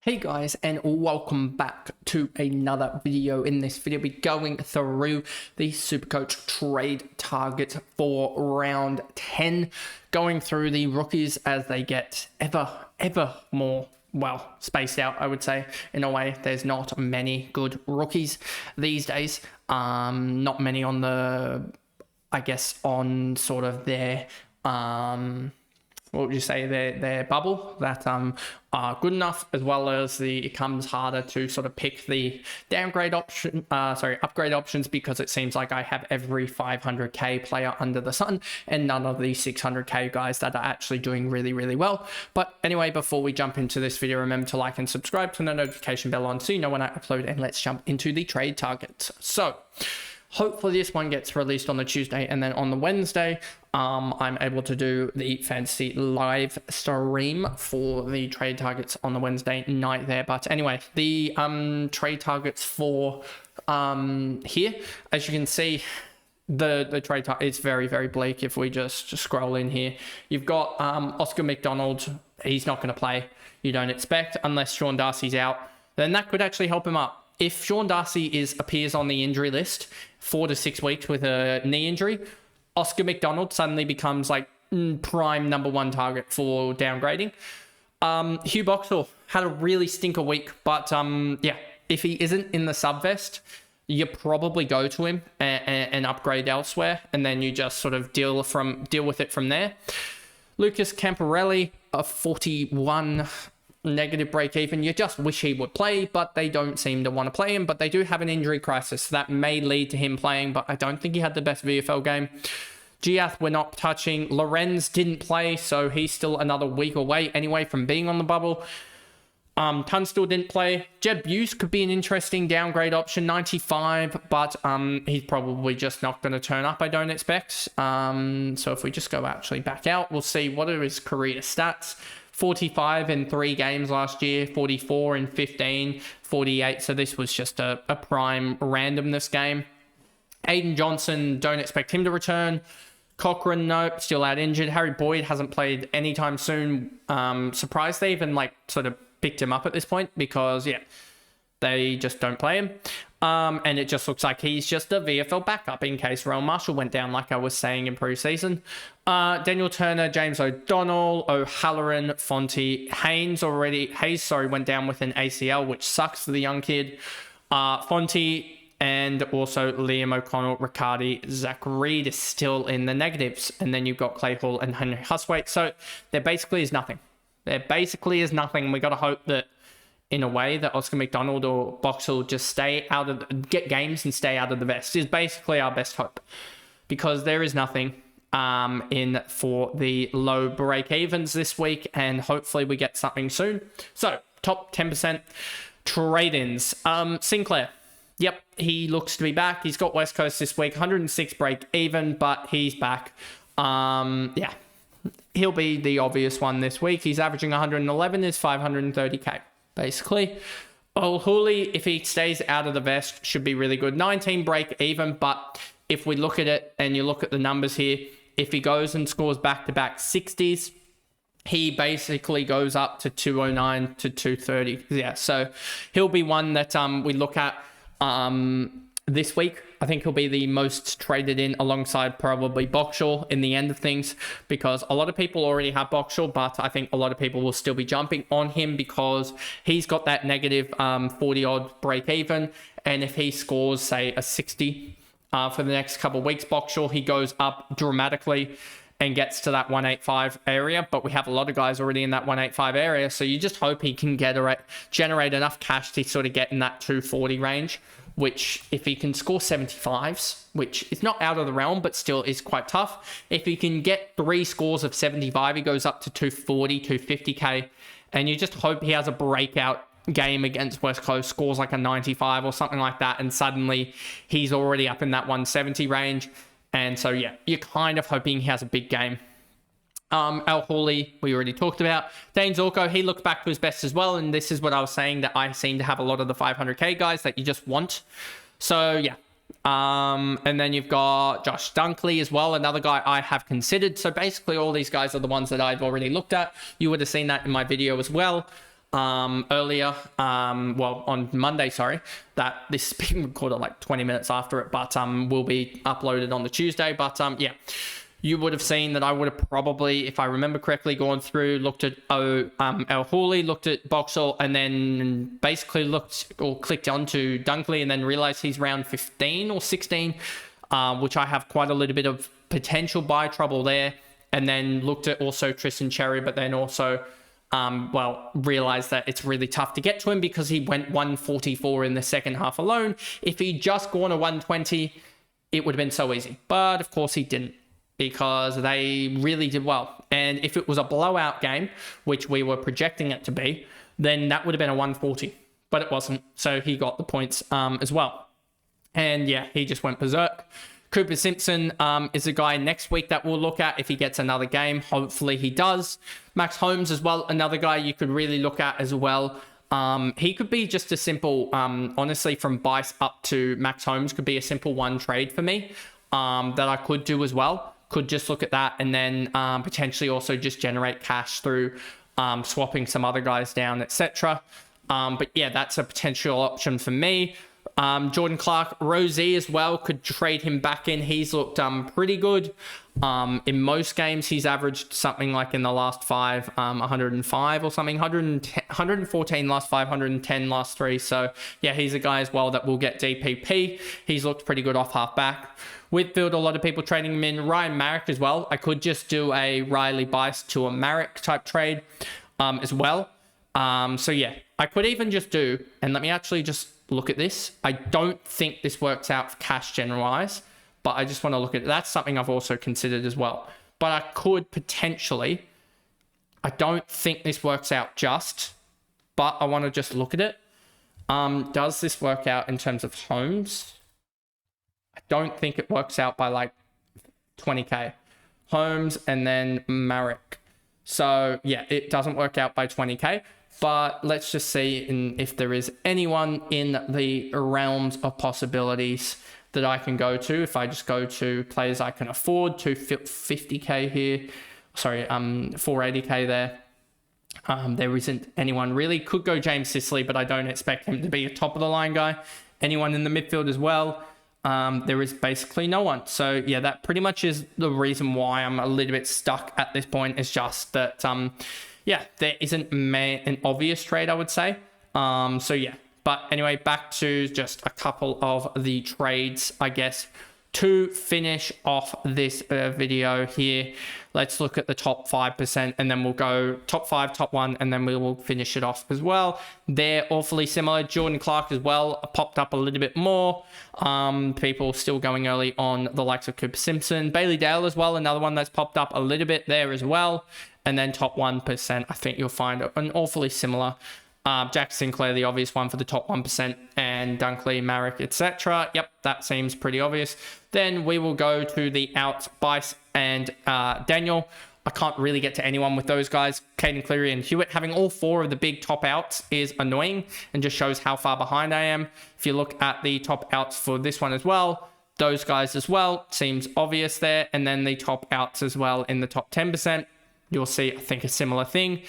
Hey guys, and welcome back to another video. In this video, we're going through the SuperCoach trade targets for round 10, going through the rookies as they get ever more, well, spaced out, I would say. In a way, there's not many good rookies these days. Not many on the, I guess, on sort of their, what would you say, their bubble that are good enough, as well as it comes harder to sort of pick the upgrade options, because it seems like I have every 500k player under the sun and none of the 600k guys that are actually doing really well. But anyway, before we jump into this video, remember to like and subscribe, turn the notification bell on so you know when I upload, and let's jump into the trade targets. So hopefully this one gets released on the Tuesday, and then on the Wednesday, I'm able to do the fantasy live stream for the trade targets on the Wednesday night there. But anyway, the trade targets for here, as you can see, the trade target is very bleak. If we just scroll in here, you've got Oscar McDonald. He's not going to play, you don't expect, unless Sean Darcy's out. Then that could actually help him up. If Sean Darcy appears on the injury list 4 to 6 weeks with a knee injury, Oscar McDonald suddenly becomes like prime #1 target for downgrading. Hugh Boxall had a really stinker week, but yeah, if he isn't in the subvest, you probably go to him and upgrade elsewhere, and then you just sort of deal with it from there. Lucas Camparelli, a 41 negative break even. You just wish he would play, but they don't seem to want to play him. But they do have an injury crisis that may lead to him playing, but I don't think he had the best VFL game. Giath we're not touching. Lorenz didn't play, so he's still another week away anyway from being on the bubble. Tunstall didn't play. Jed Buse could be an interesting downgrade option, 95, but he's probably just not going to turn up, I don't expect. So if we just go actually back out, we'll see what are his career stats. 45 in 3 games last year, 44 in 15, 48. So this was just a prime randomness game. Aiden Johnson, don't expect him to return. Cochrane, nope, still out injured. Harry Boyd hasn't played anytime soon. Surprised they even sort of picked him up at this point, because yeah, they just don't play him. And it just looks like he's just a VFL backup in case Rowan Marshall went down, like I was saying in pre-season. Daniel Turner, James O'Donnell, O'Halloran, Fonte, Hayes went down with an ACL, which sucks for the young kid. Fonte and also Liam O'Connell, Riccardi, Zach Reed is still in the negatives. And then you've got Clay Hall and Henry Huswaite. So there basically is nothing. We got to hope that, in a way, that Oscar McDonald or Boxall just get games and stay out of the vest is basically our best hope, because there is nothing in for the low break evens this week, and hopefully we get something soon. So top 10% trade-ins. Sinclair, yep, he looks to be back. He's got West Coast this week, 106 break even, but he's back. Yeah, he'll be the obvious one this week. He's averaging 111, is 530k. Basically, O'Hooley, if he stays out of the vest, should be really good. 19 break even, but if we look at it and you look at the numbers here, if he goes and scores back-to-back 60s, he basically goes up to 209 to 230. Yeah, so he'll be one that we look at this week. I think he'll be the most traded in, alongside probably Boxall in the end of things, because a lot of people already have Boxall, but I think a lot of people will still be jumping on him because he's got that negative 40 odd break even. And if he scores, say, a 60 for the next couple of weeks, Boxall, he goes up dramatically and gets to that 185 area. But we have a lot of guys already in that 185 area, so you just hope he can generate enough cash to sort of get in that 240 range, which if he can score 75s, which is not out of the realm, but still is quite tough. If he can get 3 scores of 75, he goes up to 240, 250k. And you just hope he has a breakout game against West Coast, scores like a 95 or something like that, and suddenly he's already up in that 170 range. And so, yeah, you're kind of hoping he has a big game. Al Hawley, we already talked about. Dane Zorko, he looked back to his best as well. And this is what I was saying, that I seem to have a lot of the 500k guys that you just want. So, yeah. And then you've got Josh Dunkley as well, another guy I have considered. So basically all these guys are the ones that I've already looked at. You would have seen that in my video as well. earlier, well, on Monday, sorry, that this is being recorded like 20 minutes after it, but will be uploaded on the Tuesday. But yeah, you would have seen that I would have probably, if I remember correctly, gone through, looked at El Hooley, looked at Boxall, and then basically looked or clicked onto Dunkley, and then realized he's round 15 or 16, which I have quite a little bit of potential buy trouble there. And then looked at also Tristan Cherry, but then also, well, realized that it's really tough to get to him because he went 144 in the second half alone. If he'd just gone a 120, it would have been so easy. But of course he didn't, because they really did well. And if it was a blowout game, which we were projecting it to be, then that would have been a 140. But it wasn't, so he got the points as well. And yeah, he just went berserk. Cooper Simpson is a guy next week that we'll look at if he gets another game. Hopefully he does. Max Holmes as well, another guy you could really look at as well. He could be just a simple, honestly, from Bice up to Max Holmes could be a simple one trade for me that I could do as well. Could just look at that and then potentially also just generate cash through swapping some other guys down, etc. But yeah, that's a potential option for me. Jordan Clark, Rosie as well, could trade him back in. He's looked pretty good. In most games, he's averaged something like in the last 5, 105 or something, 114 last 5, 110 last 3. So yeah, he's a guy as well that will get DPP. He's looked pretty good off half back. Whitfield, a lot of people trading him in. Ryan Marrick as well. I could just do a Riley Bice to a Marrick type trade as well. So yeah, I could even just do, and let me actually just look at this. I don't think this works out for cash gen-wise, but I just want to look at it. That's something I've also considered as well. But I could potentially, I don't think this works out just, but I want to just look at it. Does this work out in terms of homes? I don't think it works out by like 20k. Homes and then Marrick. So yeah, it doesn't work out by 20k. But let's just see if there is anyone in the realms of possibilities that I can go to. If I just go to players I can afford, to 50k here, sorry, 480k there. There isn't anyone really. Could go James Sicily, but I don't expect him to be a top of the line guy. Anyone in the midfield as well. There is basically no one. So yeah, that pretty much is the reason why I'm a little bit stuck at this point. It's just that, yeah, there isn't an obvious trade, I would say. So yeah, but anyway, back to just a couple of the trades, I guess, to finish off this video here. Let's look at the top 5% and then we'll go top 5, top 1, and then we will finish it off as well. They're awfully similar. Jordan Clark as well popped up a little bit more. People still going early on the likes of Cooper Simpson. Bailey Dale as well, another one that's popped up a little bit there as well. And then top 1%, I think you'll find an awfully similar. Jack Sinclair, the obvious one for the top 1%, and Dunkley, Marrick, etc. Yep, that seems pretty obvious. Then we will go to the outs, Bice and Daniel. I can't really get to anyone with those guys. Caden Cleary and Hewitt. Having all 4 of the big top outs is annoying and just shows how far behind I am. If you look at the top outs for this one as well, those guys as well, seems obvious there. And then the top outs as well in the top 10%. You'll see, I think, a similar thing.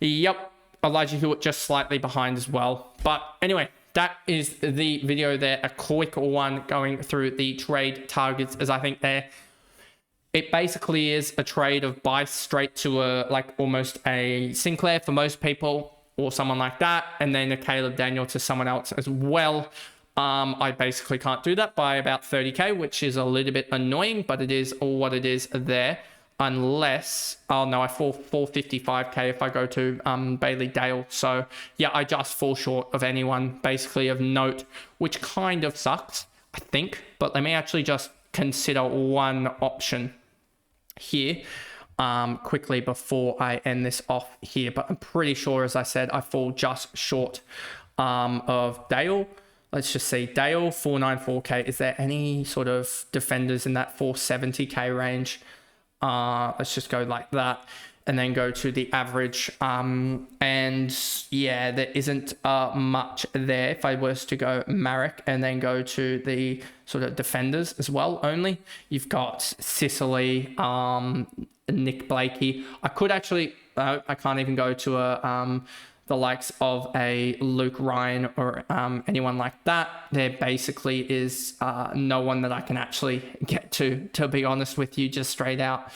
Yep. Elijah Hewitt just slightly behind as well. But anyway, that is the video there. A quick one going through the trade targets, as I think it basically is a trade of Bice straight to like almost a Sinclair for most people or someone like that. And then a Caleb Daniel to someone else as well. I basically can't do that by about 30k, which is a little bit annoying, but it is what it is there. Unless, oh no, I fall 455k if I go to Bailey Dale. So yeah, I just fall short of anyone basically of note, which kind of sucks, I think. But let me actually just consider one option here quickly before I end this off here. But I'm pretty sure, as I said, I fall just short of Dale. Let's just see, Dale 494k. Is there any sort of defenders in that 470k range? Let's just go like that and then go to the average. And yeah, there isn't much there. If I was to go Marrick and then go to the sort of defenders as well, only you've got Sicily, Nick Blakey. I could actually, I can't even go to a the likes of a Luke Ryan or anyone like that. There basically is no one that I can actually get to be honest with you, just straight out,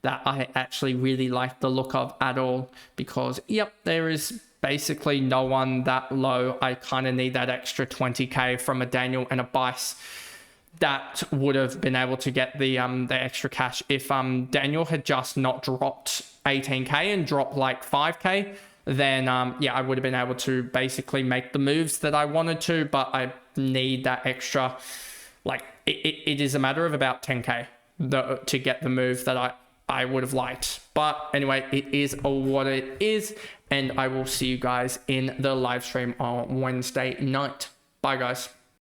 that I actually really like the look of at all, because yep, there is basically no one that low. I kind of need that extra 20k from a Daniel and a Bice that would have been able to get the extra cash. If Daniel had just not dropped 18k and dropped like 5k, then yeah, I would have been able to basically make the moves that I wanted to, but I need that extra, like it is a matter of about 10k to get the move that I would have liked. But anyway, it is what it is, and I will see you guys in the live stream on Wednesday night. Bye guys.